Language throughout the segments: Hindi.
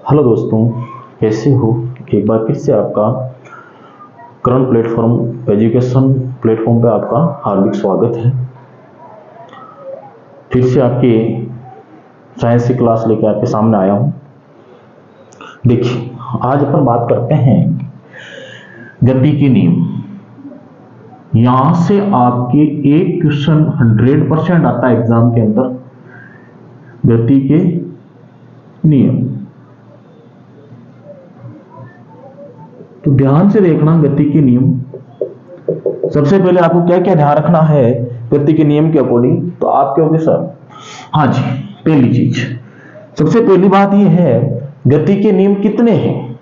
हेलो दोस्तों, कैसे हो। एक बार फिर से आपका करंट प्लेटफॉर्म एजुकेशन प्लेटफॉर्म पे आपका हार्दिक स्वागत है। फिर से आपकी साइंस की क्लास लेकर आपके सामने आया हूँ। देखिए, आज अपन बात करते हैं गति के नियम। यहां से आपके एक क्वेश्चन 100% आता है एग्जाम के अंदर, गति के नियम। तो ध्यान से देखना गति के नियम। सबसे पहले आपको क्या क्या ध्यान रखना है गति के नियम के अकॉर्डिंग, तो आप कहोगे सर हाँ जी, पहली चीज, सबसे पहली बात यह है गति के नियम कितने हैं।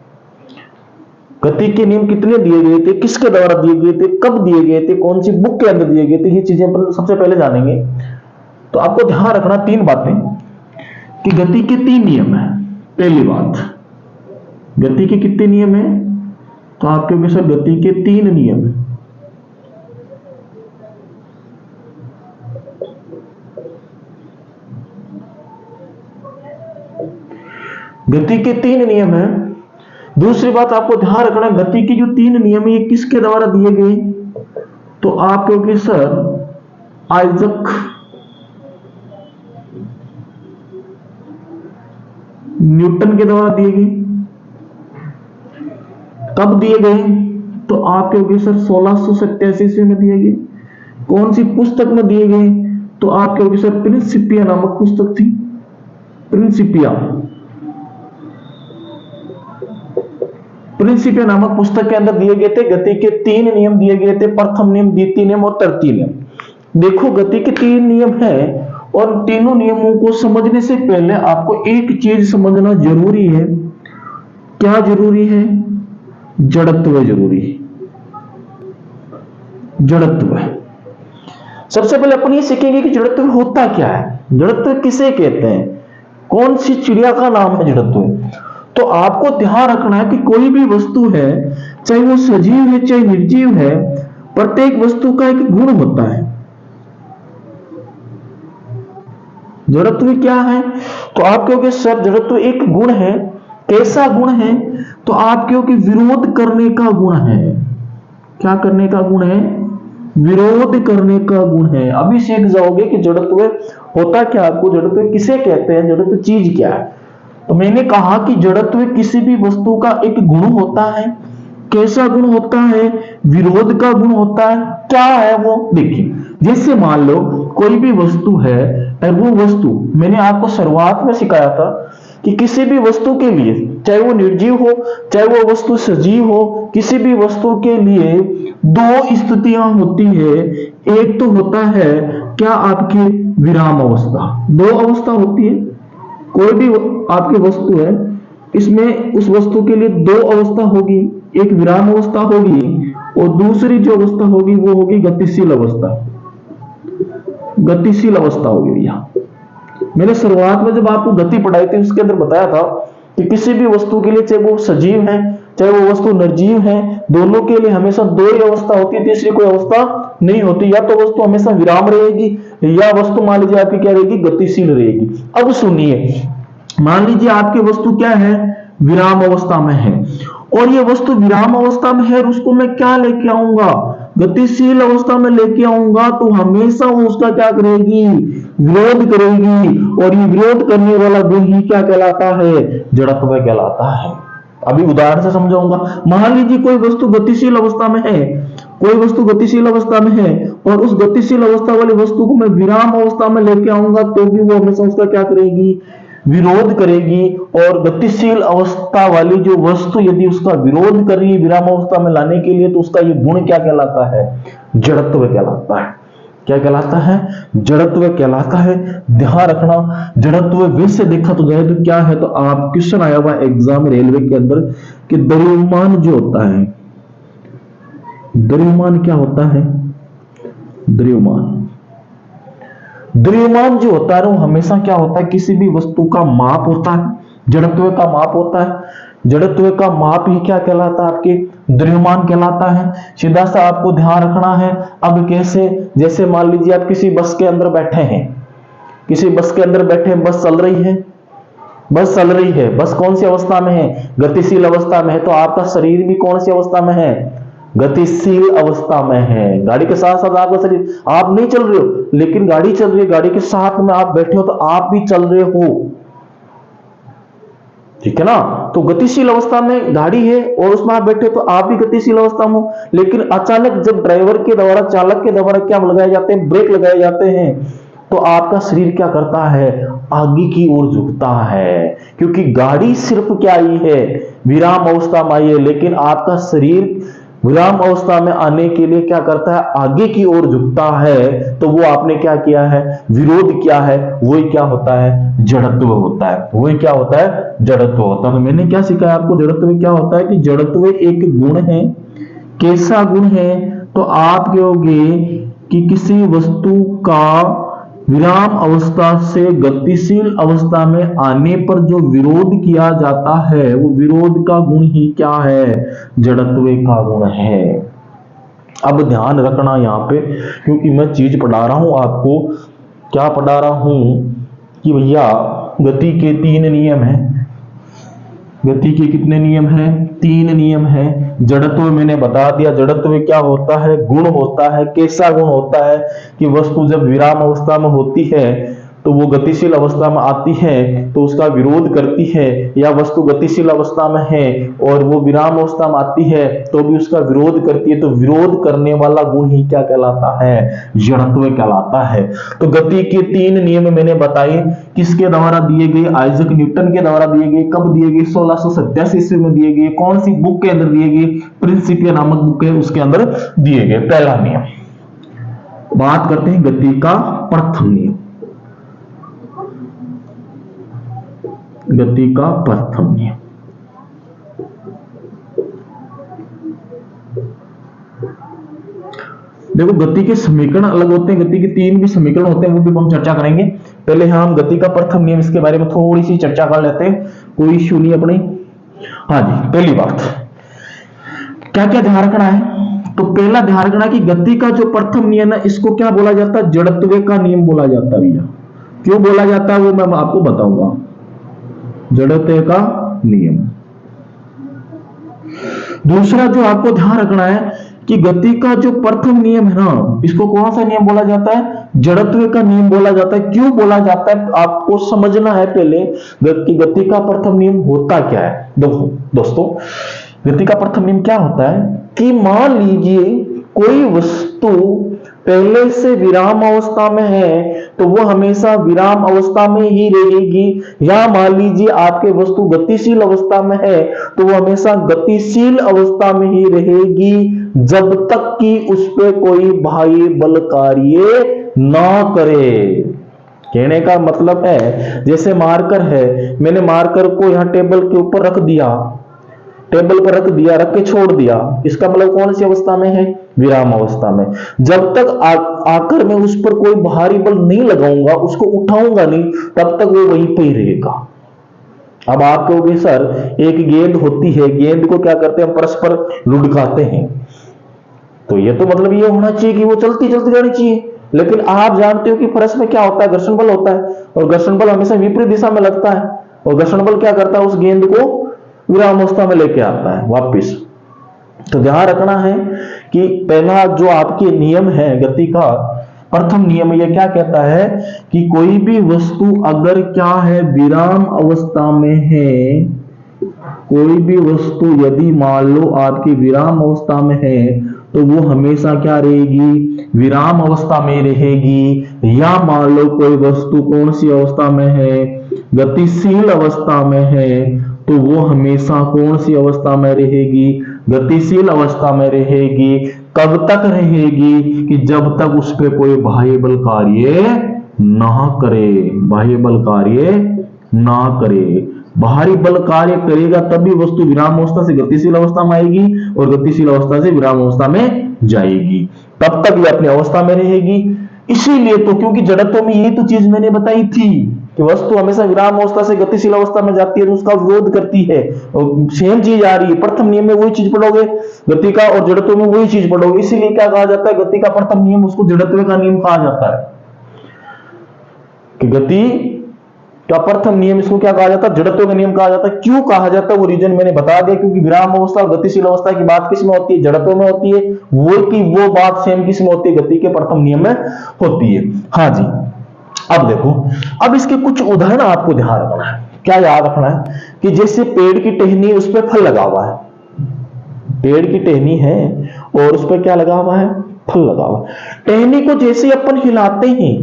गति के नियम कितने दिए गए थे, किसके द्वारा दिए गए थे, कब दिए गए थे, कौन सी बुक के अंदर दिए गए थे, ये चीजें अपन सबसे पहले जानेंगे। तो आपको ध्यान रखना तीन बातें कि गति के 3 नियम है। पहली बात, गति के कितने नियम है, तो आपके हमेशा गति के 3 नियम है। गति के 3 नियम है। दूसरी बात आपको ध्यान रखना, गति के जो 3 नियम है ये किसके द्वारा दिए गए, तो आप कहोगे सर आइजक न्यूटन के द्वारा दिए गए। कब दिए गए, तो आप कहोगे सर 1687 ईस्वी में दिए गए। कौन सी पुस्तक में दिए गए, तो आप कहोगे सर प्रिंसिपिया नामक पुस्तक थी, प्रिंसिपिया नामक पुस्तक के अंदर दिए गए थे। गति के 3 नियम दिए गए थे, प्रथम नियम, द्वितीय नियम और तृतीय नियम। देखो गति के 3 नियम है और तीनों नियमों को समझने से पहले आपको एक चीज समझना जरूरी है। क्या जरूरी है, जड़त्व जरूरी है। जड़त्व, सबसे पहले अपन ये सीखेंगे कि जड़त्व होता क्या है, जड़त्व किसे कहते हैं, कौन सी चिड़िया का नाम है जड़त्व। तो आपको ध्यान रखना है कि कोई भी वस्तु है, चाहे वो सजीव है चाहे निर्जीव है, प्रत्येक वस्तु का एक गुण होता है। जड़त्व क्या है, तो आप कहोगे सर जड़त्व एक गुण है। कैसा गुण है, तो आप कहोगे विरोध करने का गुण है। क्या करने का गुण है, विरोध करने का गुण है। अभी सीख जाओगे कि जड़त्व होता क्या, आपको जड़त्व किसे कहते हैं, जड़त्व चीज क्या है। तो मैंने कहा कि जड़त्व किसी भी वस्तु का एक गुण होता है। कैसा गुण होता है, विरोध का गुण होता है। क्या है वो, देखिए जैसे मान लो कोई भी वस्तु है और वो वस्तु, मैंने आपको शुरुआत में सिखाया था कि किसी भी वस्तु के लिए, चाहे वो निर्जीव हो चाहे वो वस्तु सजीव हो, किसी भी वस्तु के लिए 2 स्थितियां होती है। एक तो होता है क्या, आपकी विराम अवस्था। 2 अवस्था होती है। कोई भी आपकी वस्तु है, इसमें उस वस्तु के लिए 2 अवस्था होगी, एक विराम अवस्था होगी और दूसरी जो अवस्था होगी वो होगी गतिशील अवस्था। गतिशील अवस्था होगी भैया। मैंने शुरुआत में जब आपको गति पढ़ाई थी उसके अंदर बताया था कि किसी भी वस्तु के लिए, चाहे वो सजीव है चाहे वो वस्तु निर्जीव है, दोनों के लिए हमेशा 2 ही अवस्था होती है, तीसरी कोई अवस्था नहीं होती। या तो वस्तु हमेशा विराम रहेगी या वस्तु मान लीजिए आपकी क्या रहेगी, गतिशील रहेगी। अब सुनिए, मान लीजिए आपकी वस्तु क्या है, विराम अवस्था में है, और ये वस्तु विराम अवस्था में है, उसको मैं क्या लेके आऊंगा, गतिशील अवस्था में लेके आऊंगा, तो हमेशा वो उसका क्या करेगी, विरोध करेगी। और ये विरोध करने वाला गुण ही क्या कहलाता है, जड़त्व कहलाता है। अभी उदाहरण से समझाऊंगा। मान लीजिए कोई वस्तु गतिशील अवस्था में है, कोई वस्तु गतिशील अवस्था में है और उस गतिशील अवस्था वाली वस्तु को मैं विराम अवस्था में लेके आऊंगा, तो भी वो हमेशा उसका क्या करेगी, विरोध करेगी। और गतिशील अवस्था वाली जो वस्तु यदि उसका विरोध कर रही है विराम अवस्था में लाने के लिए, तो उसका ये गुण क्या कहलाता है, जड़त्व कहलाता है। क्या कहलाता है, जड़त्व कहलाता है। ध्यान रखना, जड़त्व वैसे देखा तो जाए तो क्या है, तो आप क्वेश्चन आया हुआ एग्जाम रेलवे के अंदर कि द्रव्यमान जो होता है, द्रव्यमान क्या होता है, द्रव्यमान जो होता है वो हमेशा क्या होता है, किसी भी वस्तु का माप होता है, जड़त्व का माप होता है। जड़त्व का माप ही क्या कहलाता है, आपके द्रव्यमान कहलाता है। सीधा सा आपको ध्यान रखना है। अब कैसे, जैसे मान लीजिए आप किसी बस के अंदर बैठे हैं, किसी बस के अंदर बैठे हैं, बस चल रही है, बस चल रही है, बस कौन सी अवस्था में है, गतिशील अवस्था में है। तो आपका शरीर भी कौन सी अवस्था में है, गतिशील अवस्था में है। गाड़ी के साथ साथ आपका शरीर, आप नहीं चल रहे हो लेकिन गाड़ी चल रही है, गाड़ी के साथ में आप बैठे हो तो आप भी चल रहे हो, ठीक है ना। तो गतिशील अवस्था में गाड़ी है और उसमें आप बैठे तो आप भी गतिशील अवस्था में हो। लेकिन अचानक जब ड्राइवर के द्वारा, चालक के द्वारा क्या लगाए जाते हैं, ब्रेक लगाए जाते हैं, तो आपका शरीर क्या करता है, आगे की ओर झुकता है, क्योंकि गाड़ी सिर्फ क्या आई है, विराम अवस्था में आई है, लेकिन आपका शरीर विराम अवस्था में आने के लिए क्या करता है, आगे की ओर झुकता है। तो वो आपने क्या किया है, विरोध किया है, वही क्या होता है, जड़त्व होता है। वही क्या होता है, जड़त्व होता है। तो मैंने क्या सिखाया आपको, जड़त्व क्या होता है कि जड़त्व एक गुण है। कैसा गुण है, तो आप कहोगे कि किसी वस्तु का विराम अवस्था से गतिशील अवस्था में आने पर जो विरोध किया जाता है, वो विरोध का गुण ही क्या है, जड़त्व का गुण है। अब ध्यान रखना यहां पे, क्योंकि मैं चीज पढ़ा रहा हूं आपको, क्या पढ़ा रहा हूं कि भैया गति के 3 नियम हैं। गति के कितने नियम हैं, 3 नियम हैं। जड़त्व मैंने बता दिया, जड़त्व क्या होता है, गुण होता है। कैसा गुण होता है कि वस्तु जब विराम अवस्था में होती है तो वो गतिशील अवस्था में आती है तो उसका विरोध करती है, या वस्तु गतिशील अवस्था में है और वो विराम अवस्था में आती है तो भी उसका विरोध करती है। तो विरोध करने वाला गुण ही क्या कहलाता है, जड़त्व कहलाता है। तो गति के 3 नियम मैंने बताए, किसके द्वारा दिए गए, आइजक न्यूटन के द्वारा दिए गए। कब दिए गए, 1687 ईस्वी में दिए गए। कौन सी बुक के अंदर दिए गए, प्रिंसिपिया नामक बुक है उसके अंदर दिए गए। पहला नियम, बात करते हैं गति का प्रथम नियम। गति का प्रथम नियम, देखो गति के समीकरण अलग होते हैं, गति के 3 भी समीकरण होते हैं, वो भी हम चर्चा करेंगे। पहले हम गति का प्रथम नियम, इसके बारे में थोड़ी सी चर्चा कर लेते हैं, कोई इश्यू नहीं अपनी। हाँ जी, पहली बात क्या क्या ध्यान रखना है, तो पहला ध्यान रखना कि गति का जो प्रथम नियम है इसको क्या बोला जाता है, जड़त्व का नियम बोला जाता है। भैया क्यों बोला जाता है वो मैं आपको बताऊंगा, जड़त्व का नियम। दूसरा जो आपको ध्यान रखना है कि गति का जो प्रथम नियम है ना, इसको कौन सा नियम बोला जाता है, जड़त्व का नियम बोला जाता है। क्यों बोला जाता है आपको समझना है पहले, गति का प्रथम नियम होता क्या है। देखो दोस्तों, गति का प्रथम नियम क्या होता है कि मान लीजिए कोई वस्तु पहले से विराम अवस्था में है तो वो हमेशा विराम अवस्था में ही रहेगी, या मान लीजिए आपके वस्तु गतिशील अवस्था में है तो वो हमेशा गतिशील अवस्था में ही रहेगी जब तक कि उस पर कोई बाह्य बल कार्य ना करे। कहने का मतलब है, जैसे मार्कर है, मैंने मार्कर को यहां टेबल के ऊपर रख दिया, टेबल पर रख दिया, रख के छोड़ दिया, इसका मतलब कौन सी अवस्था में है, विराम अवस्था में। जब तक आकर मैं उस पर कोई बाहरी बल नहीं लगाऊंगा, उसको उठाऊंगा नहीं, तब तक वो वहीं पे ही रहेगा। अब आप कहोगे सर एक गेंद होती है, गेंद को क्या करते हैं, परस्पर लुढ़काते हैं, तो ये तो मतलब ये होना चाहिए कि वो चलती चलती जानी चाहिए। लेकिन आप जानते हो कि फर्श में क्या होता है, घर्षण बल होता है, और घर्षण बल हमेशा विपरीत दिशा में लगता है, और घर्षण बल क्या करता है, उस गेंद को विराम अवस्था में लेके आता है वापिस। तो ध्यान रखना है कि पहला जो आपके नियम है गति का प्रथम नियम, यह क्या कहता है कि कोई भी वस्तु अगर क्या है, विराम अवस्था में है, कोई भी वस्तु यदि मान लो आपकी विराम अवस्था में है तो वो हमेशा क्या रहेगी, विराम अवस्था में रहेगी। या मान लो कोई वस्तु कौन सी अवस्था में है, गतिशील अवस्था में है, तो वो हमेशा कौन सी अवस्था में रहेगी, गतिशील अवस्था में रहेगी। कब तक रहेगी, कि जब तक उस पर कोई बाह्य बल कार्य ना करे, बाह्य बल कार्य ना करे। बाहरी बल कार्य करेगा तभी वस्तु विराम अवस्था से गतिशील अवस्था में आएगी और गतिशील अवस्था से विराम अवस्था में जाएगी, तब तक ये अपनी अवस्था में रहेगी। इसीलिए तो, क्योंकि जड़त्व में यही तो चीज मैंने बताई थी कि वस्तु हमेशा विराम अवस्था से गतिशील अवस्था में जाती है तो उसका विरोध करती है, और सेम चीज आ रही है। प्रथम नियम में वही चीज पढ़ोगे गति का, और जड़त्व में वही चीज पढ़ोगे। इसीलिए क्या कहा जाता है, गति का प्रथम नियम उसको जड़त्व का नियम कहा जाता है, कि गति तो प्रथम नियम इसको क्या कहा जाता है? जड़त्व का नियम कहा जाता है। क्यों कहा जाता है वो रीजन मैंने बता दिया, क्योंकि विराम अवस्था और गतिशील अवस्था की बात किस में होती है? जड़त्व में होती है। वो की वो बात सेम किस में होती है? गति के प्रथम नियम में होती है। हाँ जी, अब देखो, अब इसके कुछ उदाहरण आपको ध्यान रखना है। क्या याद रखना है? कि जैसे पेड़ की टहनी, उस पर फल लगा हुआ है, पेड़ की टहनी है और उस पर क्या लगा हुआ है? फल लगा हुआ है। टहनी को जैसे अपन हिलाते हैं,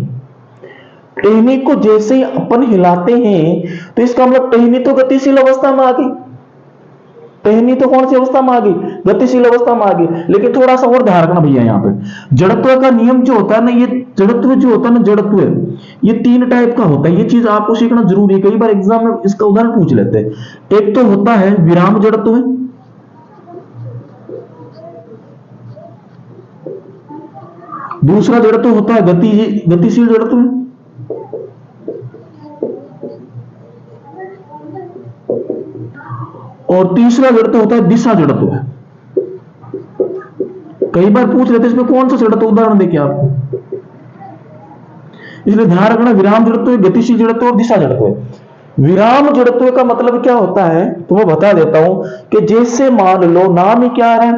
टहनी को जैसे ही अपन हिलाते हैं, तो इसका मतलब टहनी तो गतिशील अवस्था में आ गई। टहनी तो कौन सी अवस्था में आ गई? गतिशील अवस्था में आ गई। लेकिन थोड़ा सा और ध्यान रखना भैया, यहाँ पे जड़त्व का नियम जो होता है ना, ये जड़त्व जो होता है ना, जड़त्व ये 3 टाइप का होता है। ये चीज आपको सीखना जरूरी है, कई बार एग्जाम में इसका उदाहरण पूछ लेते हैं। एक तो होता है विराम जड़त्व, दूसरा जड़त्व होता है गतिशील जड़त्व, और तीसरा जड़त्व होता है दिशा जड़त्व। कई बार पूछ लेते इसमें कौन सा जड़त्व, उदाहरण देखिए आपको, इसलिए ध्यान रखना विराम जड़त्व, गतिशील जड़त्व और दिशा जड़त्व। विराम जड़त्व का मतलब क्या होता है तो मैं बता देता हूं कि जैसे मान लो नाम ही क्या है,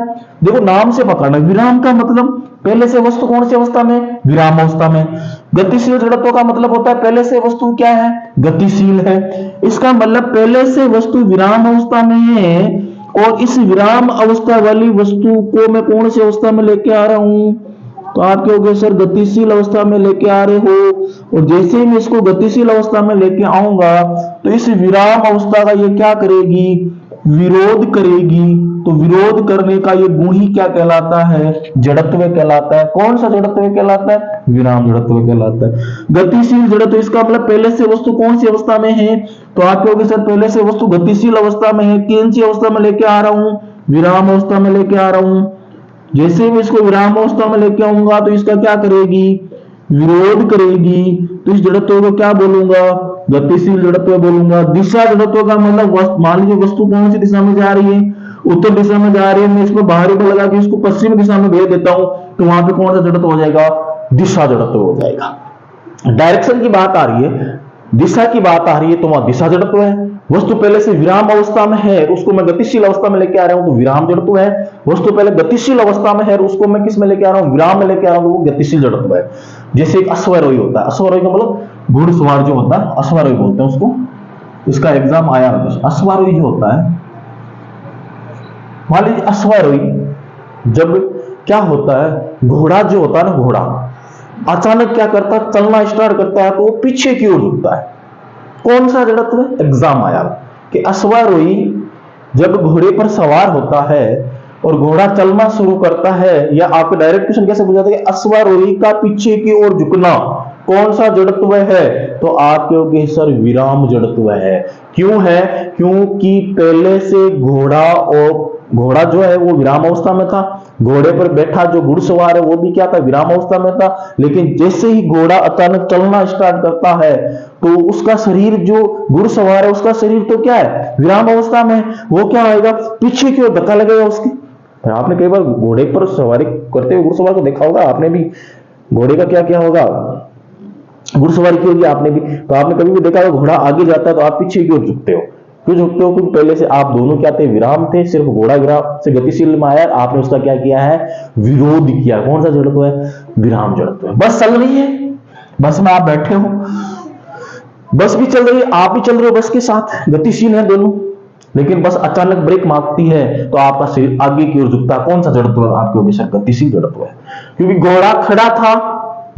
देखो नाम से पकड़ना। विराम का मतलब पहले से वस्तु कौन सी अवस्था में? विराम अवस्था में। गतिशील जड़त्व का मतलब होता है पहले से वस्तु क्या है? गतिशील है। इसका मतलब पहले से वस्तु विराम अवस्था में है और इस विराम अवस्था वाली वस्तु को मैं कौन सी अवस्था में लेके आ रहा हूं? तो आप कहोगे सर गतिशील अवस्था में लेके आ रहे हो, और जैसे ही मैं इसको गतिशील अवस्था में लेके आऊंगा तो इस विराम अवस्था का ये क्या करेगी? विरोध करेगी। तो विरोध करने का ये गुण ही क्या कहलाता है? जड़त्व कहलाता है। कौन सा जड़त्व कहलाता है? विराम जड़त्व कहलाता है। गतिशील जड़त्व, इसका मतलब पहले से वस्तु कौन सी अवस्था में है? तो आप कहोगे सर पहले से वस्तु गतिशील अवस्था में है। कौन सी अवस्था में लेके आ रहा हूं? विराम अवस्था में लेके आ रहा हूं। जैसे मैं इसको विराम अवस्था में लेके आऊंगा तो इसका क्या करेगी? विरोध करेगी। तो इस जड़त्व को क्या बोलूंगा? गतिशील जड़त्व बोलूंगा। दिशा जड़त्व का मतलब मान लीजिए वस्तु कौन सी दिशा में जा रही है? उत्तर दिशा में जा रही है, मैं इसको बाहरी बल लगा के इसको पश्चिम दिशा में भेज देता हूं, तो वहां पे कौन सा जड़त्व हो जाएगा? दिशा जड़त्व हो जाएगा। डायरेक्शन की बात आ रही है, दिशा की बात आ रही है, तो वहां दिशा जड़त्व है। वस्तु पहले से विराम अवस्था में है, उसको मैं गतिशील अवस्था में लेके आ रहा हूं तो विराम जड़त्व है। वस्तु पहले गतिशील अवस्था में है, उसको मैं किस में लेके आ रहा हूं? विराम में लेके आ रहा हूं, तो वो गतिशील जड़त्व है। जैसे एक अश्वारोही होता है, अश्वारोही का मतलब घुड़सवार जो होता है, अश्वारोही बोलते हैं उसको। इसका एग्जाम आया होगा। अश्वारोही जो होता है, मान लीजिए अश्वारोही जब क्या होता है, घोड़ा जो होता है ना, घोड़ा अचानक क्या करता है? चलना स्टार्ट करता है तो वो पीछे की ओर झुकता है। कौन सा जड़त्व है? एग्जाम आया कि अश्वारोही जब घोड़े पर सवार होता है और घोड़ा चलना शुरू करता है, या आपको डायरेक्ट क्वेश्चन कैसे पूछा था कि अश्वारोही का पीछे की ओर झुकना कौन सा जड़त्व है? तो आप कहोगे सर विराम जड़त्व है। क्यों है? क्योंकि पहले से घोड़ा जो है वो विराम अवस्था में था, घोड़े पर बैठा जो घुड़सवार है वो भी क्या था? विराम अवस्था में था। लेकिन जैसे ही घोड़ा अचानक चलना स्टार्ट करता है तो उसका शरीर, जो घुड़सवार है उसका शरीर तो क्या है? विराम अवस्था में। वो क्या आएगा? पीछे की ओर धक्का लगेगा उसकी। आपने कई बार घोड़े पर सवारी करते हुए घुड़सवार को देखा होगा, आपने भी घोड़े का क्या क्या होगा, घुड़सवारी की होगी आपने भी। तो आपने कभी भी देखा होगा घोड़ा आगे जाता है तो आप पीछे की ओर झुकते हो। क्यों झुकते हो? क्योंकि पहले से आप दोनों क्या थे? विराम थे। सिर्फ घोड़ा विराम से गतिशील में आया, आपने उसका क्या किया है? विरोध किया। कौन सा जड़त्व है? विराम जड़त्व है। बस चल रही है, बस में आप बैठे हो, बस भी चल रही है, आप भी चल रहे हो बस के साथ, गतिशील है दोनों, लेकिन बस अचानक ब्रेक मारती है तो आपका शरीर आगे की ओर झुकता है। कौन सा जड़त्व है? आपके हमेशा गतिशील जड़त्व है। क्योंकि घोड़ा खड़ा था,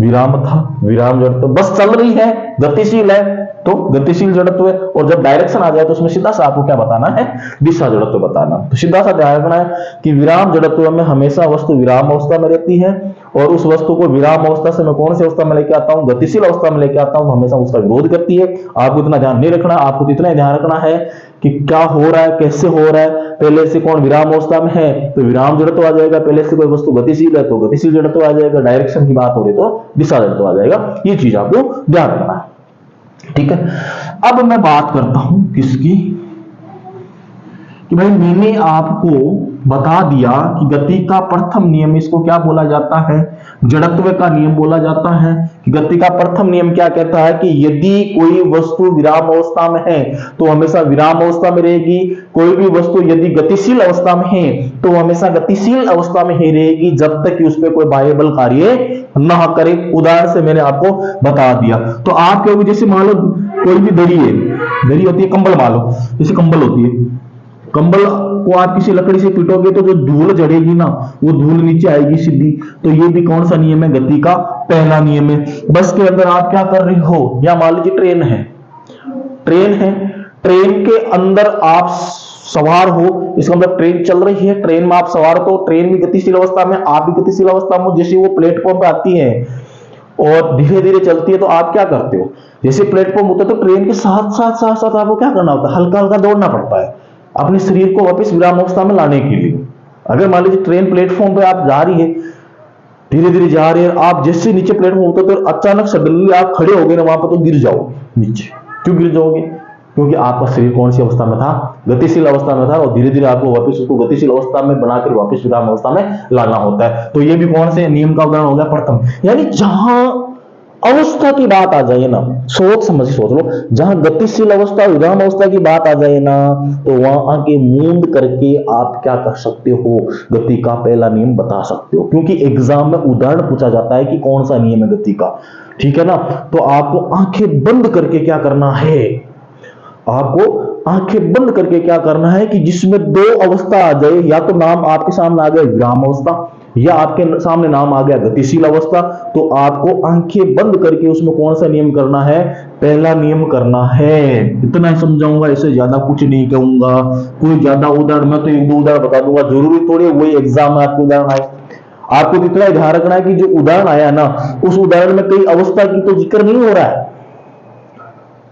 विराम था, विराम जड़त्व। बस चल रही है, गतिशील है, तो गतिशील जड़त्व है। और जब डायरेक्शन आ जाए तो उसमें सीधा सा आपको क्या बताना है? दिशा जड़त्व बताना। तो सीधा सा ध्यान रखना है कि विराम जड़त्व में हमेशा वस्तु विराम अवस्था में रहती है, और उस वस्तु को विराम अवस्था से मैं कौन सी अवस्था में लेके आता हूं? गतिशील अवस्था में लेके आता हूं, हमेशा उसका विरोध करती है। आपको इतना ध्यान नहीं रखना, आपको इतना ध्यान रखना है कि क्या हो रहा है, कैसे हो रहा है। पहले से कौन विराम अवस्था में है तो विराम जड़त्व आ जाएगा, पहले से कोई वस्तु गतिशील है तो गतिशील जड़त्व आ जाएगा, डायरेक्शन की बात हो रही तो दिशा जड़त्व आ जाएगा। ये चीज आपको ध्यान रखना है, ठीक है। अब मैं बात करता हूं किसकी? कि भाई मैंने आपको बता दिया कि गति का प्रथम नियम, इसको क्या बोला जाता है, जड़त्व का नियम बोला जाता है। कि गति का प्रथम नियम क्या कहता है कि यदि कोई वस्तु विराम अवस्था में है तो हमेशा विराम अवस्था में रहेगी, कोई भी वस्तु यदि गतिशील अवस्था में है तो हमेशा गतिशील अवस्था में ही रहेगी जब तक कि उस पर कोई बाह्य बल कार्य ना करे। उदाहरण से मैंने आपको बता दिया। तो आप क्या, जैसे मान लो कोई भी दरी है, दरी होती है, कंबल मान लो, जैसे कंबल होती है, कंबल को आप किसी लकड़ी से पीटोगे तो जो धूल जड़ेगी ना, वो धूल नीचे आएगी सीधी। तो ये भी कौन सा नियम है, गति का पहला नियम है। बस के अंदर आप क्या कर रहे हो, या मान लीजिए ट्रेन है, ट्रेन है, ट्रेन के अंदर आप सवार हो, इसका मतलब ट्रेन चल रही है, ट्रेन में आप सवार हो, तो ट्रेन भी गतिशील अवस्था में, आप भी गतिशील अवस्था में। जैसे वो प्लेटफॉर्म पे आती है और धीरे धीरे चलती है तो आप क्या करते हो, जैसे प्लेटफॉर्म होता है तो ट्रेन के साथ साथ साथ साथ आपको क्या करना होता है, हल्का हल्का दौड़ना पड़ता है अपने शरीर को वापस विराम अवस्था में लाने के लिए। अगर मान लीजिए ट्रेन प्लेटफॉर्म पे आप जा रही है, धीरे धीरे जा रहे हैं, आप जैसे नीचे प्लेटफॉर्म होते तो अचानक सडनली आप खड़े हो गए ना वहां पर, तो गिर जाओगे नीचे। क्यों गिर जाओगे, क्योंकि आपका शरीर कौन सी अवस्था में था, गतिशील अवस्था में था, और धीरे धीरे आपको वापस उसको गतिशील अवस्था में बनाकर वापस विराम अवस्था में लाना होता है। तो ये भी कौन से नियम का उदाहरण हो गया, प्रथम। यानी जहां अवस्था की बात आ जाए ना, सोच लो, जहां गतिशील अवस्था विराम अवस्था की बात आ जाए ना, तो वहां आके मूंद करके आप क्या कर सकते हो, गति का पहला नियम बता सकते हो। क्योंकि एग्जाम में उदाहरण पूछा जाता है कि कौन सा नियम है गति का, ठीक है ना। तो आपको आंखें बंद करके क्या करना है, आपको आंखें बंद करके क्या करना है कि जिसमें दो अवस्था आ जाए, या तो नाम आपके सामने आ गया विराम अवस्था, या आपके सामने नाम आ गया गतिशील अवस्था, तो आपको आंखें बंद करके उसमें कौन सा नियम करना है, पहला नियम करना है। इतना ही समझाऊंगा, इससे ज्यादा कुछ नहीं कहूंगा। कोई ज्यादा उदाहरण, मैं तो एक दो उदाहरण बता दूंगा, जरूरी थोड़ी वही एग्जाम में आपको उदाहरण आए। आपको तो इतना ध्यान रखना है कि जो उदाहरण आया ना, उस उदाहरण में कई अवस्था की तो जिक्र नहीं हो रहा है,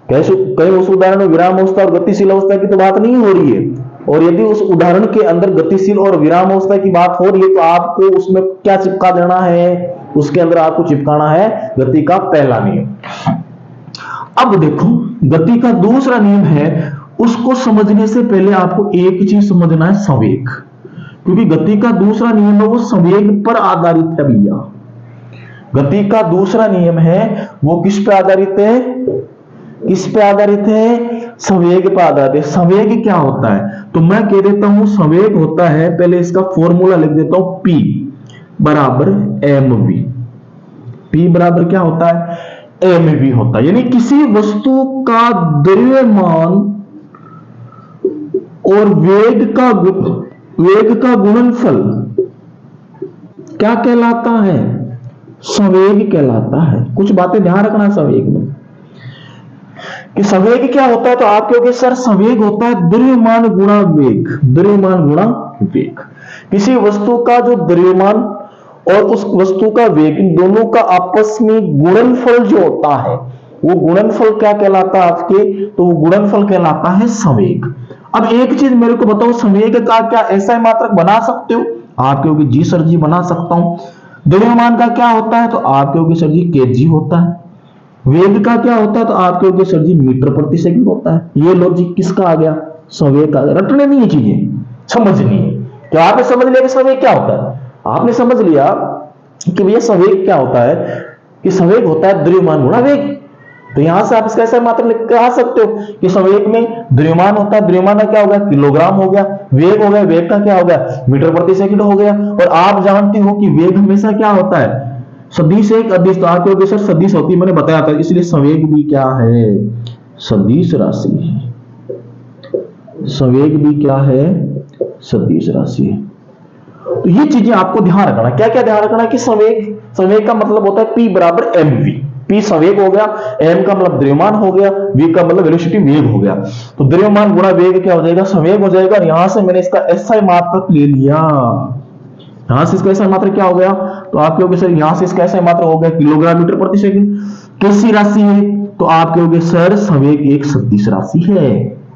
कहीं उस उदाहरण में विराम अवस्था और गतिशील अवस्था की तो बात नहीं हो रही है। और यदि उस उदाहरण के अंदर गतिशील और विराम अवस्था की बात हो रही है तो आपको उसमें क्या चिपका देना है, उसके अंदर आपको चिपकाना है गति का पहला नियम। अब देखो, गति का दूसरा नियम है, उसको समझने से पहले आपको एक चीज समझना है, संवेग। क्योंकि गति का दूसरा नियम है वो संवेग पर आधारित है भैया। गति का दूसरा नियम है वो किस पे आधारित है, किस पे आधारित है, संवेग पर आधारित है। संवेग क्या होता है, तो मैं कह देता हूं संवेग होता है, पहले इसका फॉर्मूला लिख देता हूं, P बराबर mv। P बराबर क्या होता है, mv होता है। यानी किसी वस्तु का द्रव्यमान और वेग का गुणनफल क्या कहलाता है, संवेग कहलाता है। कुछ बातें ध्यान रखना है संवेग में कि संवेग क्या होता है। तो आप कहोगे सर संवेग होता है द्रव्यमान गुणा वेग, द्रव्यमान गुणा वेग। किसी वस्तु का जो द्रव्यमान और उस वस्तु का वेग, इन दोनों का आपस में गुणनफल जो होता है, वो गुणनफल क्या कहलाता है आपके, तो वो गुणनफल कहलाता है संवेग। अब एक चीज मेरे को बताओ, संवेग का क्या ऐसा मात्रक बना सकते हो, आप कहोगे जी सर जी बना सकता हूं। द्रव्यमान का क्या होता है, तो आप कहोगे सर जी केजी होता है। वेग का क्या होता है, तो आप कहोगे सर जी मीटर प्रति सेकंड होता है। ये लॉजिक किसका आ गया, संवेग का। रटने नहीं है चीजें, समझनी है। तो आपने समझ लिया कि संवेग क्या होता है, आपने समझ लिया कि भैया संवेग क्या होता है, कि संवेग होता है द्रव्यमान गुणा वेग। तो यहां से आप इसका ऐसा मात्र लिख के आ सकते हो कि संवेग में द्रव्यमान होता है, द्रव्यमान का क्या हो गया, किलोग्राम हो गया, वेग हो गया, वेग का क्या हो गया, मीटर प्रति सेकंड हो गया। और आप जानते हो कि वेग हमेशा क्या होता है, सदिश एक अदिश। तो आप कहोगे सर सदिश होती, मैंने बताया था, इसलिए संवेग भी क्या है, सदिश राशि है। संवेग भी क्या है, सदिश राशि है। तो ये चीजें आपको ध्यान रखना। क्या क्या ध्यान रखना कि संवेग का मतलब होता है P बराबर mv। P संवेग हो गया, m का मतलब द्रव्यमान हो गया, v का मतलब वेलोसिटी वेग हो गया। तो द्रव्यमान गुणा वेग क्या हो जाएगा, संवेग हो जाएगा। और यहां से मैंने इसका एसआई मात्रक ले लिया, यहां से इसका एसआई मात्रक क्या हो गया, तो आप कहोगे सर यहां से इसका एसआई मात्रक हो गया किलोग्राम मीटर प्रति सेकंड। कैसी राशि है, तो आप कहोगे सर संवेग एक सदिश राशि है।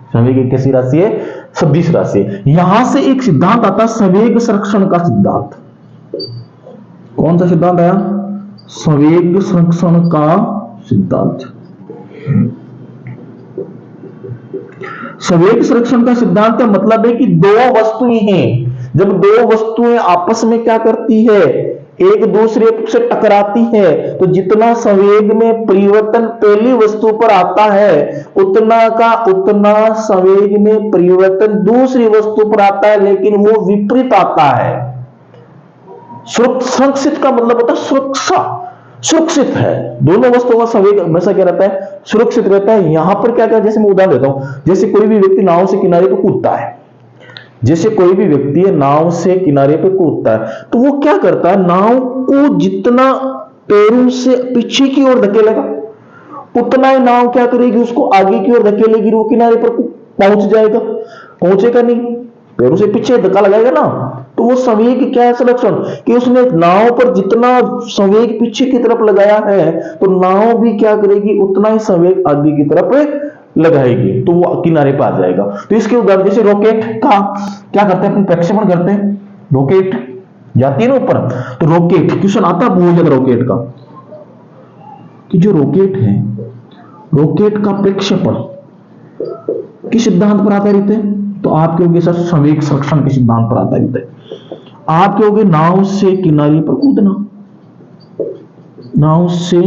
संवेग एक कैसी राशि है, सदिश राशि है। यहां से एक सिद्धांत आता है संवेग संरक्षण का सिद्धांत। कौन सा सिद्धांत आया, संवेग संरक्षण का सिद्धांत। संवेग संरक्षण का सिद्धांत का मतलब है कि दो वस्तुएं हैं, जब दो वस्तुएं आपस में क्या करती है, एक दूसरे से टकराती है, तो जितना संवेग में परिवर्तन पहली वस्तु पर आता है उतना का उतना संवेग में परिवर्तन दूसरी वस्तु पर आता है, लेकिन वो विपरीत आता है। सुरक्षित का मतलब होता है सुरक्षा, सुरक्षित है, दोनों वस्तुओं का संवेग हमेशा क्या रहता है, सुरक्षित रहता है। यहां पर क्या क्या, जैसे मैं उदाहरण देता हूं, जैसे कोई भी व्यक्ति नाव से किनारे पर कूदता है, जैसे कोई भी व्यक्ति नाव से किनारे पर कूदता है, तो वो क्या करता है, नाव को जितना पैरों से पीछे की ओर धकेलेगा उतना ही नाव क्या करेगी, उसको आगे की ओर धकेलेगी, वो किनारे पर पहुंच जाएगा, पहुंचेगा नहीं, पैरों से पीछे धक्का लगाएगा ना। तो वो संवेग क्या है संरक्षण, कि उसने नाव पर जितना संवेग पीछे की तरफ लगाया है तो नाव भी क्या करेगी, उतना ही संवेग आगे की तरफ लगाएगी, तो वो किनारे पर आ जाएगा। तो इसके उदाहरण जैसे रॉकेट का क्या करते हैं, अपन प्रक्षेपण करते हैं, रॉकेट जाती है ना ऊपर, तो रॉकेट क्वेश्चन आता बहुत ज्यादा रॉकेट का, कि जो रॉकेट है, रॉकेट का प्रक्षेपण किस सिद्धांत पर आधारित है, तो आप कहोगे सर संवेग संरक्षण के सिद्धांत पर आधारित है। आप कहोगे नाव से किनारे पर कूदना, नाव से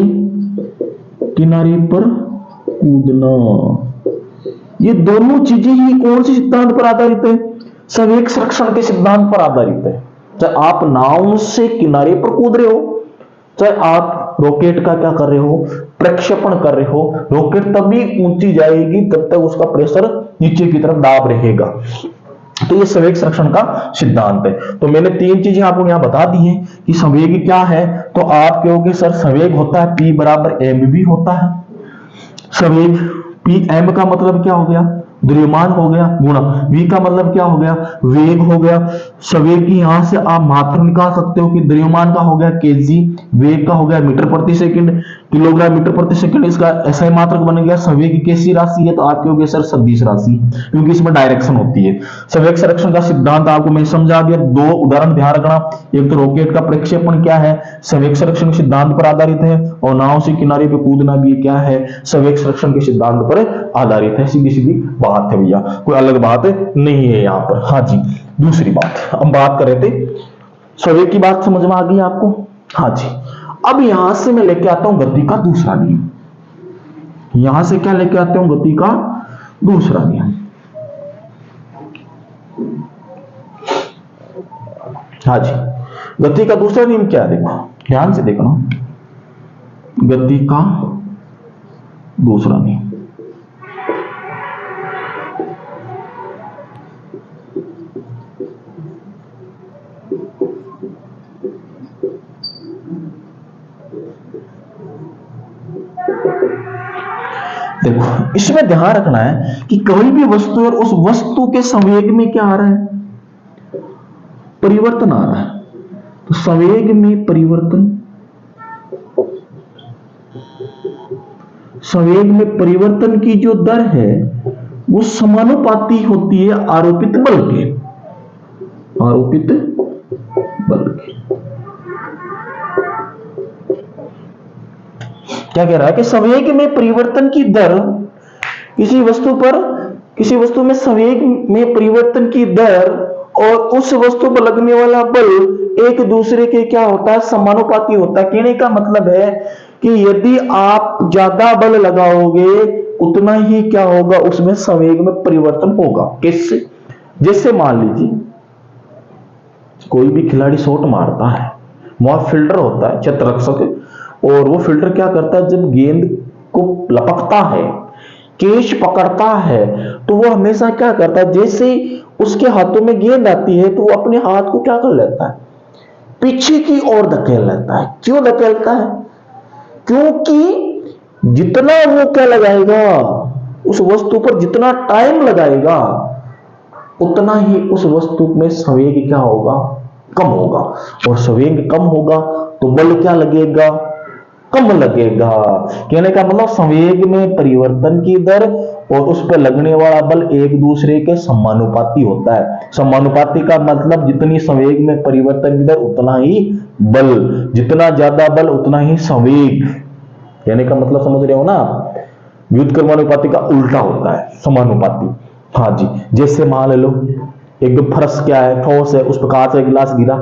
किनारे पर कूदना, ये दोनों चीजें ही कौन से सिद्धांत पर आधारित है, संवेग संरक्षण के सिद्धांत पर आधारित है। चाहे आप नाव से किनारे पर कूद रहे हो, चाहे आप रॉकेट का क्या कर रहे हो, प्रक्षेपण कर रहे हो, रॉकेट तभी ऊंची जाएगी तब तक उसका प्रेशर नीचे की तरफ दाब रहेगा। तो ये संवेग संरक्षण का सिद्धांत है। तो मैंने तीन चीजें आपको यहां बता दी हैं कि संवेग क्या है, तो आप कहोगे सर संवेग होता है P बराबर mv होता है। संवेग P m का मतलब क्या हो गया, द्रव्यमान हो गया, गुणा v का मतलब क्या हो गया, वेग हो गया। संवेग की यहां से आप मात्रा निकाल सकते हो कि द्रव्यमान का हो गया kg, वेग का हो गया मीटर प्रति सेकंड, किलोग्राम मीटर प्रति सेकंड, इसका SI मात्रक बन गया। संवेग कैसी राशि है, तो आप कहोगे सर सदिश राशि, क्योंकि इसमें डायरेक्शन होती है। संवेग संरक्षण का सिद्धांत आपको मैं समझा दिया, दो उदाहरण ध्यान रखना, एक तो रॉकेट का प्रक्षेपण क्या है, संवेग संरक्षण सिद्धांत पर आधारित है, और नाव से किनारे पे कूदना भी क्या है, संवेग संरक्षण के सिद्धांत पर आधारित है। सीधी सीधी बात है भैया, कोई अलग बात नहीं है यहां पर। हाँ जी, दूसरी बात हम बात कर रहे थे, संवेग की बात समझ में आ गई आपको। हाँ जी, अब यहां से मैं लेके आता हूं गति का दूसरा नियम, यहां से क्या लेके आते हूं, गति का दूसरा नियम। हाँ जी, गति का दूसरा नियम क्या है, देखो ध्यान से देखना, गति का दूसरा नियम। देखो इसमें ध्यान रखना है कि कोई भी वस्तु और उस वस्तु के संवेग में क्या आ रहा है, परिवर्तन आ रहा है। तो संवेग में परिवर्तन, संवेग में परिवर्तन की जो दर है वो समानुपाती होती है आरोपित बल के, आरोपित बल के। क्या कह रहा है कि संवेग में परिवर्तन की दर, किसी वस्तु पर, किसी वस्तु में संवेग में परिवर्तन की दर और उस वस्तु पर लगने वाला बल एक दूसरे के क्या होता है, समानुपाती होता है। कहने का मतलब है कि यदि आप ज्यादा बल लगाओगे उतना ही क्या होगा, उसमें संवेग में परिवर्तन होगा। कैसे, जैसे मान लीजिए कोई भी खिलाड़ी शॉट मारता है, वहां फील्डर होता है क्षेत्ररक्षक, और वो फील्डर क्या करता है, जब गेंद को लपकता है, कैच पकड़ता है, तो वो हमेशा क्या करता है, जैसे उसके हाथों में गेंद आती है तो वो अपने हाथ को क्या कर लेता है, पीछे की ओर धकेल लेता है। क्यों धकेलता है, क्योंकि जितना वो क्या लगाएगा, उस वस्तु पर जितना टाइम लगाएगा उतना ही उस वस्तु में संवेग क्या होगा, कम होगा, और संवेग कम होगा तो बल क्या लगेगा, कम लगेगा। कहने का मतलब संवेग में परिवर्तन की दर और उस पर लगने वाला बल एक दूसरे के समानुपाती होता है। समानुपाती का मतलब जितनी संवेग में परिवर्तन की दर उतना ही बल, जितना ज्यादा बल उतना ही संवेग। कहने का मतलब समझ रहे हो ना। व्युत्क्रमानुपाती का उल्टा होता है समानुपाती। हाँ जी, जैसे मान लो एकदम फर्श क्या है, ठोस है, उस पर कांच का गिलास गिरा,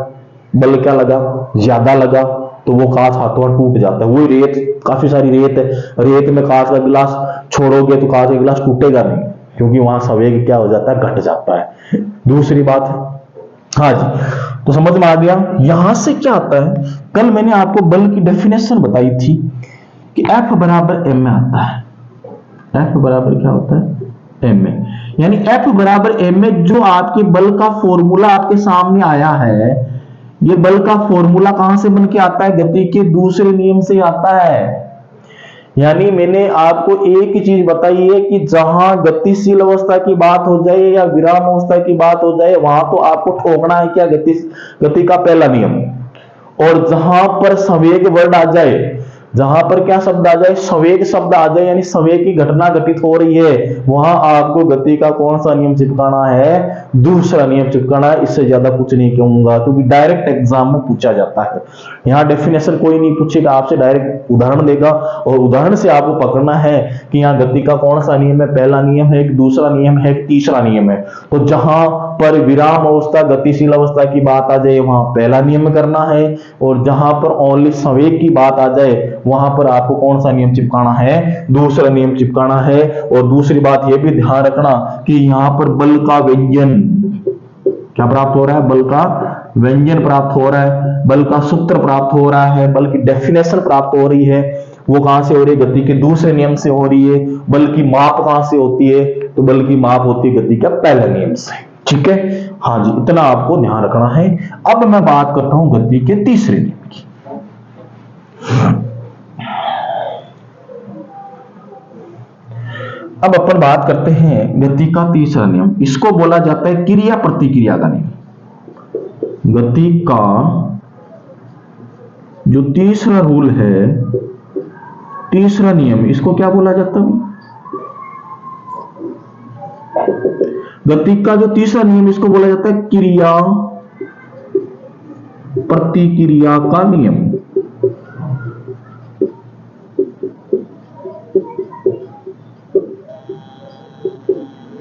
बल क्या लगा, ज्यादा लगा, तो वो कांच हाथों में टूट जाता है। वही रेत, काफी सारी रेत है, रेत में कांच का गिलास छोड़ोगे तो कांच का गिलास टूटेगा नहीं, क्योंकि वहां संवेग क्या हो जाता है, घट जाता है। दूसरी बात, हाँ जी, तो समझ में आ गया। यहां से क्या आता है, कल मैंने आपको बल की डेफिनेशन बताई थी कि F बराबर m में आता है। F बराबर क्या होता है, m में, यानी F बराबर m में जो आपके बल का फॉर्मूला आपके सामने आया है, ये बल का फॉर्मूला कहां से बन के आता है, गति के दूसरे नियम से आता है। यानी मैंने आपको एक ही चीज बताई है कि जहां गतिशील अवस्था की बात हो जाए या विराम अवस्था की बात हो जाए, वहां तो आपको ठोकना है क्या, गति का पहला नियम। और जहां पर संवेग वर्ड आ जाए, जहां पर क्या शब्द आ जाए, संवेग शब्द आ जाए, यानी संवेग की घटना घटित हो रही है, वहां आपको गति का कौन सा नियम चिपकाना है, दूसरा नियम चिपकाना है। इससे ज्यादा कुछ नहीं कहूंगा, क्योंकि डायरेक्ट एग्जाम में पूछा जाता है। यहाँ डेफिनेशन कोई नहीं पूछेगा आपसे, डायरेक्ट उदाहरण देगा और उदाहरण से आपको पकड़ना है कि यहाँ गति का कौन सा नियम है, पहला नियम है, एक दूसरा नियम है, एक तीसरा नियम है। तो जहां पर विराम अवस्था गतिशील अवस्था की बात आ जाए, वहां पहला नियम करना है, और जहां पर ओनली संवेग की बात आ जाए, वहां पर आपको कौन सा नियम चिपकाना है, दूसरा नियम चिपकाना है। और दूसरी बात यह भी ध्यान रखना कि यहां पर बल का व्यंजन क्या प्राप्त हो रहा है, बल का व्यंजन प्राप्त हो रहा है, बल का सूत्र प्राप्त हो रहा है, बल की डेफिनेशन प्राप्त हो रही है। वो कहां से हो रही है, गति के दूसरे नियम से हो रही है। बल की माप कहां से होती है, तो बल की माप होती है गति का पहले नियम से। ठीक है, हाँ जी, इतना आपको ध्यान रखना है। अब मैं बात करता हूं गति के तीसरे नियम की। अब अपन बात करते हैं गति का तीसरा नियम। इसको बोला जाता है क्रिया प्रतिक्रिया का नियम। गति का जो तीसरा रूल है, तीसरा नियम, इसको क्या बोला जाता है, गति का जो तीसरा नियम, इसको बोला जाता है क्रिया प्रतिक्रिया का नियम।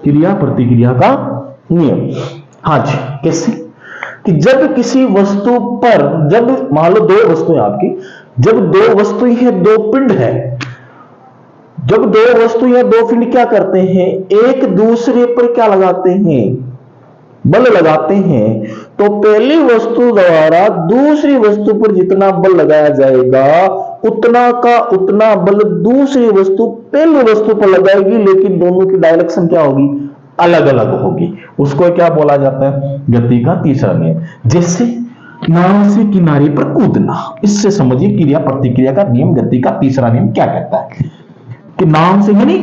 क्रिया प्रतिक्रिया का नियम, हाँ जी, कैसे, कि जब किसी वस्तु पर, जब मान लो दो वस्तुएं आपकी, जब दो वस्तुएं हैं, दो पिंड है, जब दो वस्तु या दो पिंड क्या करते हैं, एक दूसरे पर क्या लगाते हैं, बल लगाते हैं, तो पहली वस्तु द्वारा दूसरी वस्तु पर जितना बल लगाया जाएगा, उतना का उतना बल दूसरी वस्तु पहली वस्तु पर लगाएगी, लेकिन दोनों की डायरेक्शन क्या होगी, अलग अलग होगी। उसको क्या बोला जाता है, गति का तीसरा नियम। जैसे नाव से किनारे पर कूदना, इससे समझिए क्रिया प्रतिक्रिया का नियम, गति का तीसरा नियम क्या कहता है कि नाव से, यानी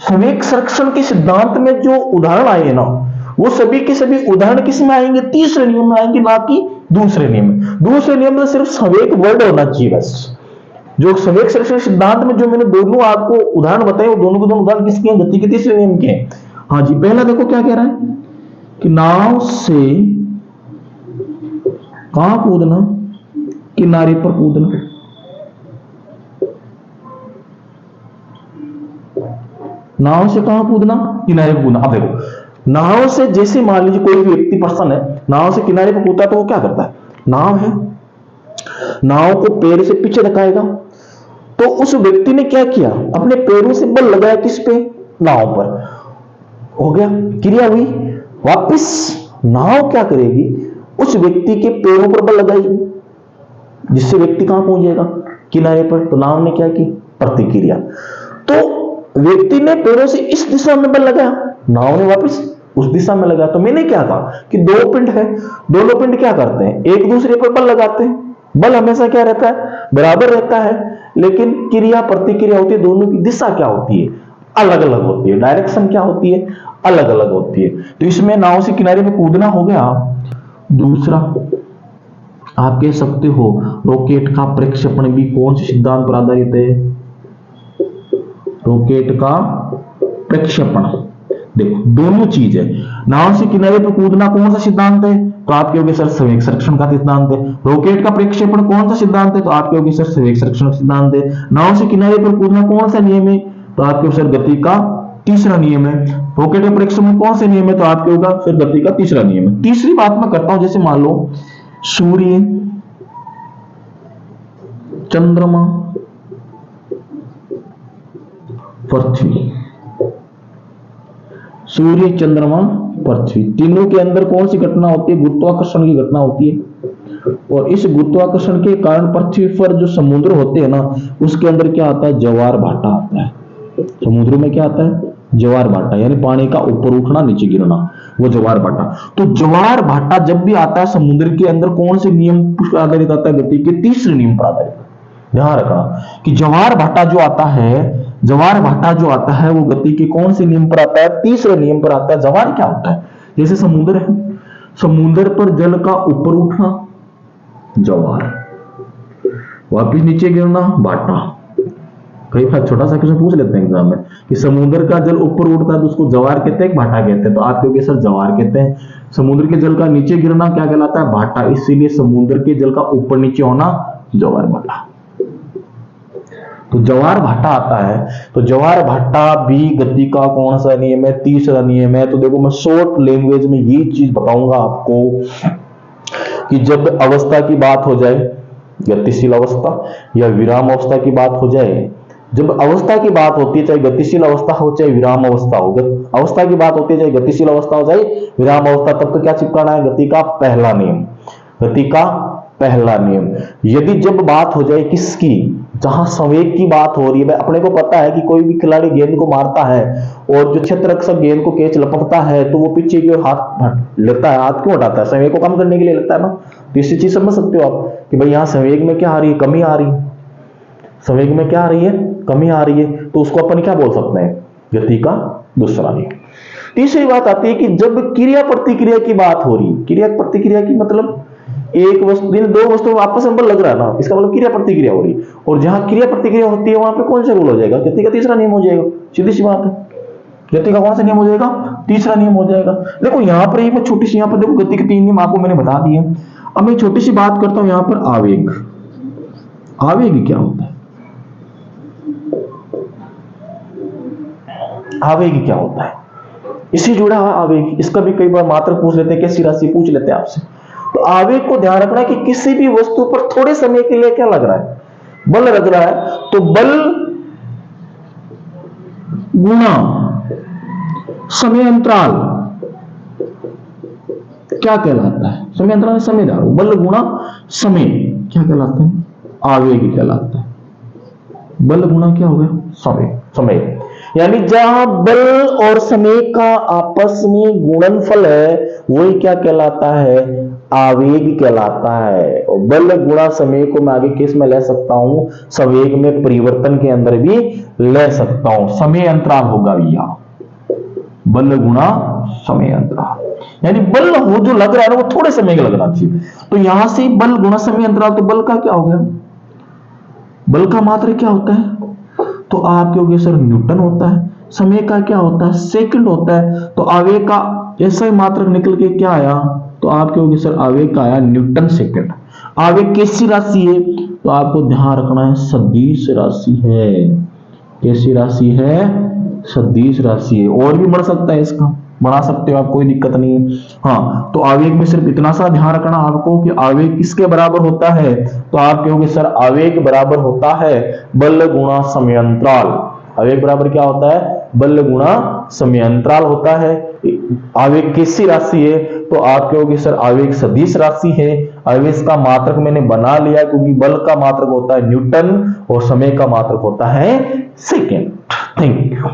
संवेग संरक्षण के सिद्धांत में जो उदाहरण आए ना, वो सभी के सभी उदाहरण किस में आएंगे, तीसरे नियम में आएंगे, ना कि दूसरे नियम में। दूसरे नियम में सिर्फ संवेग वर्ड होना चाहिए बस। जो संवेग संरक्षण सिद्धांत में जो मैंने दोनों आपको उदाहरण बताए, वो दोनों के दोनों उदाहरण किसके हैं, गति के तीसरे नियम के हैं। हाँ जी, पहला देखो क्या कह रहा है कि नाव से कहां कूदना, किनारे पर कूदना। नाव से कहां कूदना, किनारे पर कूदना। अब देखो, नाव से जैसे मान लीजिए कोई व्यक्ति पर्सन है, नाव से किनारे पर कूदता है, तो वो क्या करता है, नाव है, नाव को पैर से पीछे रखाएगा, तो उस व्यक्ति ने क्या किया, अपने पैरों से बल लगाया, किस पे, नाव पर, हो गया, क्रिया हुई। वापस नाव क्या करेगी, उस व्यक्ति के पैरों पर बल लगाएगी, जिससे व्यक्ति कहां पहुंच जाएगा, किनारे पर। तो नाव ने क्या की, प्रतिक्रिया। तो व्यक्ति ने पैरों से इस दिशा में बल लगाया, नाव ने वापस उस दिशा में लगाया। तो मैंने क्या कहा कि दो पिंड है, दोनों पिंड क्या करते हैं, एक दूसरे पर बल लगाते हैं। बल हमेशा क्या रहता है, बराबर रहता है, लेकिन क्रिया प्रतिक्रिया होती है, दोनों की दिशा क्या होती है, अलग अलग होती है, डायरेक्शन क्या होती है, अलग अलग होती है। तो इसमें नाव से किनारे पे कूदना हो गया। दूसरा आप कह सकते हो रॉकेट का प्रक्षेपण भी कौन से सिद्धांत पर आधारित है, रॉकेट का प्रक्षेपण। देखो दोनों चीज है, नाव से किनारे पर कूदना कौन सा सिद्धांत है, तो आप कहोगे सर संवेग संरक्षण का सिद्धांत है। रॉकेट का प्रक्षेपण कौन सा सिद्धांत है, तो आप कहोगे सर संवेग संरक्षण का सिद्धांत है। नाव से किनारे पर कूदना कौन सा नियम है, तो आपके सर गति का तीसरा नियम है। रॉकेट या परीक्षण में कौन से नियम है, तो आपके होगा फिर गति का तीसरा नियम है। तीसरी बात मैं करता हूं, जैसे मान लो सूर्य, चंद्रमा, पृथ्वी, सूर्य, चंद्रमा, पृथ्वी, तीनों के अंदर कौन सी घटना होती है, गुरुत्वाकर्षण की घटना होती है। और इस गुरुत्वाकर्षण के कारण पृथ्वी पर जो समुद्र होते हैं ना, उसके अंदर क्या आता है, ज्वार भाटा आता है। समुद्र में क्या आता है, ज्वार भाटा, यानी पानी का ऊपर उठना नीचे गिरना, वो ज्वार भाटा। तो ज्वार भाटा जब भी आता है समुद्र के अंदर, कौन से नियम पर आधारित आता है, गति के तीसरे नियम पर आधारित। ध्यान रखना कि ज्वार भाटा जो आता है, ज्वार भाटा जो आता है वो गति के कौन से नियम पर आता है, तीसरे नियम पर आता है। ज्वार क्या होता है, जैसे समुद्र है, समुद्र पर जल का ऊपर उठना ज्वार, वापिस नीचे गिरना भाटा। कई बार छोटा सा क्वेश्चन पूछ लेते हैं एग्जाम में कि समुद्र का जल ऊपर उठता है तो उसको ज्वार कहते हैं, भाटा कहते हैं, तो आप कहोगे सर ज्वार कहते हैं। समुद्र के जल का नीचे गिरना क्या कहलाता है, भाटा, इसीलिए समुद्र के जल का ऊपर नीचे होना ज्वार भाटा। तो ज्वार भाटा आता है, तो ज्वार भाटा भी गति का कौन सा नियम है, तीसरा नियम है। तो देखो मैं शॉर्ट लैंग्वेज में ये चीज बताऊंगा आपको कि जब अवस्था की बात हो जाए, गतिशील अवस्था या विराम अवस्था की बात हो जाए, जब अवस्था की बात होती है, चाहे गतिशील अवस्था हो चाहे विराम अवस्था हो, अवस्था की बात होती है चाहे गतिशील अवस्था हो चाहे विराम अवस्था, तब तो क्या चिपकाना है, गति का पहला नियम, गति का पहला नियम। यदि जब बात हो जाए किसकी, जहां संवेग की बात हो रही है, अपने को पता है कि कोई भी खिलाड़ी गेंद को मारता है और जो क्षेत्ररक्षक गेंद को कैच लपकता है तो वो पीछे की ओर हाथ लेता है, हाथ क्यों हटाता है, संवेग को कम करने के लिए लगता है ना। तो इसी चीज समझ सकते हो आप कि भाई यहाँ संवेग में क्या आ रही है, कमी आ रही है, संवेग में क्या आ रही है, कमी आ रही है, तो उसको अपन क्या बोल सकते हैं, गति का दूसरा नियम। तीसरी बात आती है कि जब क्रिया प्रतिक्रिया की बात हो रही है, क्रिया प्रतिक्रिया की मतलब एक वस्तु, दो वस्तु आपस में बल लग रहा है ना, इसका मतलब क्रिया प्रतिक्रिया हो रही है, और जहां क्रिया प्रतिक्रिया होती है वहां पे कौन सा रूल हो जाएगा, गति का तीसरा नियम हो जाएगा। सीधी सी बात है, गति का कौन सा नियम हो जाएगा, तीसरा नियम हो जाएगा। देखो यहां पर ही मैं छोटी सी, यहां पर देखो गति के तीन नियम आपको मैंने बता दिए। अब मैं छोटी सी बात करता हूं यहां पर आवेग। आवेग क्या होता है, आवेग क्या होता है, इससे जुड़ा हुआ आवेग, इसका भी कई बार मात्रक पूछ लेते हैं, कैसी राशि पूछ लेते हैं आपसे। तो आवेग को ध्यान रखना कि किसी भी वस्तु पर थोड़े समय के लिए क्या लग रहा है, बल लग रहा है, तो बल गुणा समय अंतराल क्या कहलाता है, समय अंतराल समय जा रहा हूं, बल गुणा समय क्या कहलाता है, आवेग कहलाता है। बल गुणा क्या हो गया, समय, समय, यानी जहां बल और समय का आपस में गुणनफल है वही क्या कहलाता है, आवेग कहलाता है। और बल गुणा समय को मैं आगे केस में ले सकता हूं, संवेग में परिवर्तन के अंदर भी ले सकता हूं, समय अंतराल होगा भैया, बल गुणा समय अंतराल, यानी बल हो जो लग रहा है ना वो थोड़े समय का लगना चाहिए। तो यहां से बल गुणा समय अंतराल, तो बल का क्या हो गया, बल का मात्रा क्या होता है, तो आपके हो गया सर न्यूटन होता है। समय का क्या होता है, सेकंड होता है। तो आवेग का ऐसा ही मात्रक निकल के क्या आया, तो आपके हो गया सर आवेग का आया न्यूटन सेकंड। आवेग कैसी राशि है, तो आपको ध्यान रखना है सदिश राशि है। कैसी राशि है, सदिश राशि है। और भी बढ़ सकता है, इसका बना सकते हो आप, कोई दिक्कत नहीं है। हाँ, तो आवेग में सिर्फ इतना सा ध्यान रखना आपको कि आवेग किसके बराबर होता है, तो आप कहोगे सर आवेग बराबर होता है बल गुणा समय अंतराल। आवेग बराबर क्या होता है, बल गुणा समय अंतराल होता है। आवेग कैसी राशि है, तो आप कहोगे सर आवेग सदिश राशि है। आवेग का मात्रक मैंने बना लिया क्योंकि बल का मात्रक होता है न्यूटन और समय का मात्रक होता है सेकेंड। Thank you.